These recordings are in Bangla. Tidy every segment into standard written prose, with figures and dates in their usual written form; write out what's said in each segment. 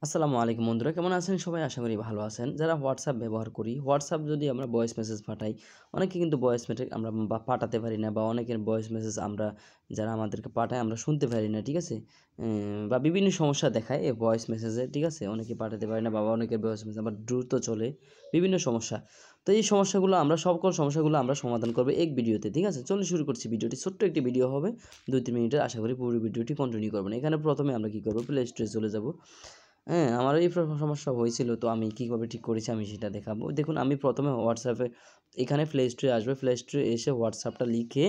আসসালামু আলাইকুম বন্ধুরা, কেমন আছেন সবাই? আশা করি ভালো আছেন। যারা হোয়াটসঅ্যাপ ব্যবহার করি, হোয়াটসঅ্যাপ যদি আমরা ভয়েস মেসেজ পাঠাই, অনেকে কিন্তু ভয়েস মেসেজ আমরা পাঠাতে পারি না, বা অনেকের ভয়েস মেসেজ আমরা যারা আমাদেরকে পাঠায় আমরা শুনতে পারি না, ঠিক আছে? বা বিভিন্ন সমস্যা দেখায় এই ভয়েস মেসেজে, ঠিক আছে? অনেকে পাঠাতে পারে না, বা অনেকের ভয়েস মেসেজ আবার দ্রুত চলে, বিভিন্ন সমস্যা। তো এই সমস্যাগুলো আমরা সকল সমস্যাগুলো আমরা সমাধান করব এক ভিডিওতে, ঠিক আছে? চলুন শুরু করছি ভিডিওটি। ছোট্ট একটি ভিডিও হবে ২-৩ মিনিটের। আশা করি পুরো ভিডিওটি কন্টিনিউ করবেন। এখানে প্রথমে আমরা কি করব, প্লে স্টোরে চলে যাব। হ্যাঁ, আমার এই সমস্যা হয়েছিল, তো আমি কীভাবে ঠিক করেছি আমি সেটা দেখাবো। দেখুন, আমি প্রথমে হোয়াটসঅ্যাপে এখানে প্লে স্টোরে আসবে, প্লে স্টোরে এসে হোয়াটসঅ্যাপটা লিখে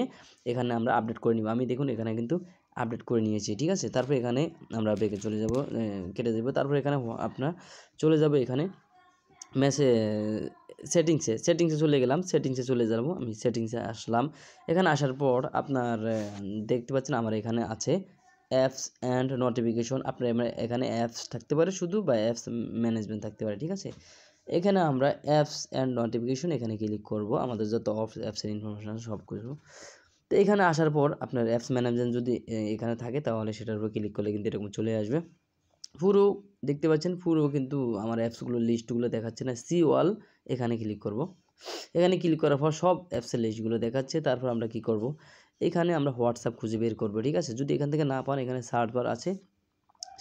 এখানে আমরা আপডেট করে নিব। আমি দেখুন এখানে কিন্তু আপডেট করে নিয়েছি, ঠিক আছে? তারপর এখানে আমরা ব্যাকে চলে যাব, কেটে দেবো। তারপর এখানে আপনার চলে যাবে এখানে মেসে সেটিংসে চলে গেলাম, সেটিংসে চলে যাব। আমি সেটিংসে আসলাম। এখানে আসার পর আপনার দেখতে পাচ্ছেন আমার এখানে আছে অ্যাপস অ্যান্ড নোটিফিকেশন। আপনার এখানে অ্যাপস থাকতে পারে শুধু, বা অ্যাপস ম্যানেজমেন্ট থাকতে পারে, ঠিক আছে? এখানে আমরা অ্যাপস অ্যান্ড নোটিফিকেশন এখানে ক্লিক করব। আমাদের যত অ্যাপসের ইনফরমেশন সব কিছু। তো এখানে আসার পর আপনার অ্যাপস ম্যানেজমেন্ট যদি এখানে থাকে, তাহলে সেটার উপর ক্লিক করলে কিন্তু এরকম চলে আসবে। পুরো দেখতে পাচ্ছেন, পুরো কিন্তু আমার অ্যাপসগুলোর লিস্টগুলো দেখাচ্ছে না। সি অল এখানে ক্লিক করব। এখানে ক্লিক করার পর সব অ্যাপসের লিস্টগুলো দেখাচ্ছে। তারপর আমরা কি করব, এখানে আমরা হোয়াটসঅ্যাপ খুঁজে বের করব, ঠিক আছে? যদি এখান থেকে না পান, এখানে সার্চ বার আছে,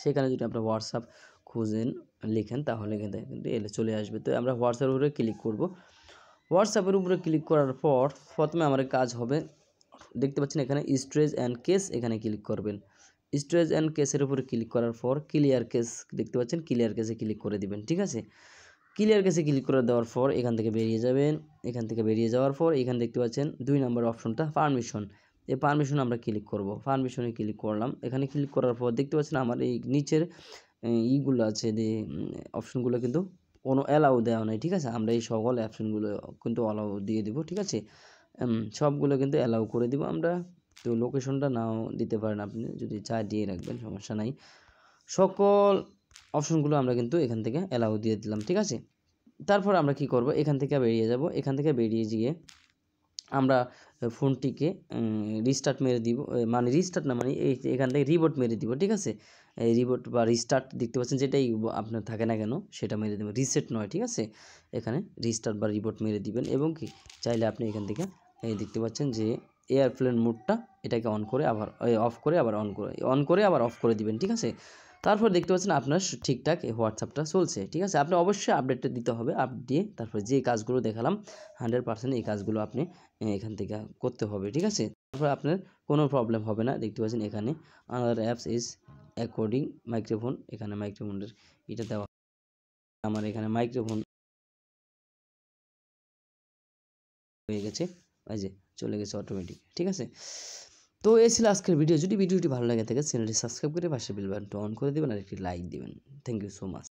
সেখানে যদি আপনার হোয়াটসঅ্যাপ খুঁজেন, লিখেন, তাহলে কিন্তু এলে চলে আসবে। তো আমরা হোয়াটসঅ্যাপের উপরে ক্লিক করব। হোয়াটসঅ্যাপের উপরে ক্লিক করার পর প্রথমে আমার কাজ হবে, দেখতে পাচ্ছেন এখানে স্টোরেজ অ্যান্ড কেস, এখানে ক্লিক করবেন। স্টোরেজ অ্যান্ড কেসের উপরে ক্লিক করার পর ক্লিয়ার কেস দেখতে পাচ্ছেন, ক্লিয়ার কেসে ক্লিক করে দিবেন, ঠিক আছে? ক্লিয়ার কেসে ক্লিক করে দেওয়ার পর এখান থেকে বেরিয়ে যাবেন। এখান থেকে বেরিয়ে যাওয়ার পর এখানে দেখতে পাচ্ছেন 2 নম্বর অপশনটা পারমিশন। এই পারমিশন আমরা ক্লিক করব। পারমিশনে ক্লিক করলাম। এখানে ক্লিক করার পর দেখতে পাচ্ছেন আমার এই নিচের ইগুলো আছে যে অপশনগুলো কিন্তু কোনো অ্যালাউ দেওয়া নাই, ঠিক আছে? আমরা এই সকল অপশনগুলো কিন্তু অ্যালাউ দিয়ে দিব, ঠিক আছে? সবগুলো কিন্তু অ্যালাউ করে দিব আমরা। তো লোকেশনটা নাও দিতে পারেন, আপনি যদি চায় দিয়ে রাখবেন, সমস্যা নাই। সকল অপশনগুলো আমরা কিন্তু এখান থেকে অ্যালাউ দিয়ে দিলাম, ঠিক আছে? তারপর আমরা কি করব, এখান থেকে বেরিয়ে যাব। এখান থেকে বেরিয়ে গিয়ে আমরা ফোনটিকে রিস্টার্ট মেরে দিব, মানে রিস্টার্ট না, মানে এখান থেকে রিবোট মেরে দিব, ঠিক আছে? এই রিবোট বা রিস্টার্ট দেখতে পাচ্ছেন, যেটাই আপনার থাকে না কেন সেটা মেরে দেবেন, রিসেট নয়, ঠিক আছে? এখানে রিস্টার্ট বা রিবোট মেরে দিবেন। এবং কি চাইলে আপনি এখান থেকে এই দেখতে পাচ্ছেন যে এয়ারপ্লেন মোডটা, এটাকে অন করে আবার অফ করে আবার অন করে আবার অফ করে দিবেন, ঠিক আছে? তারপর দেখতে পাচ্ছেন আপনার ঠিকঠাক এই হোয়াটসঅ্যাপটা চলছে, ঠিক আছে? আপনি অবশ্যই আপডেটটা দিতে হবে। আপডেট দিয়ে তারপরে যে কাজগুলো দেখালাম 100% এই কাজগুলো আপনি এখান থেকে করতে হবে, ঠিক আছে? তারপর আপনার কোনো প্রবলেম হবে না। দেখতে পাচ্ছেন এখানে another apps is according microphone, এখানে মাইক্রোফোনের এটা দেওয়া, আমার এখানে মাইক্রোফোন হয়ে গেছে, এই যে চলে গেছে অটোমেটিক, ঠিক আছে? তো এই ছিল আজকের ভিডিও। যদি ভিডিওটি ভালো লাগে থাকে চ্যানেলটি সাবস্ক্রাইব করে পাশে বেল বাটনটা অন করে দিবেন, আর একটি লাইক দিবেন। Thank you so much.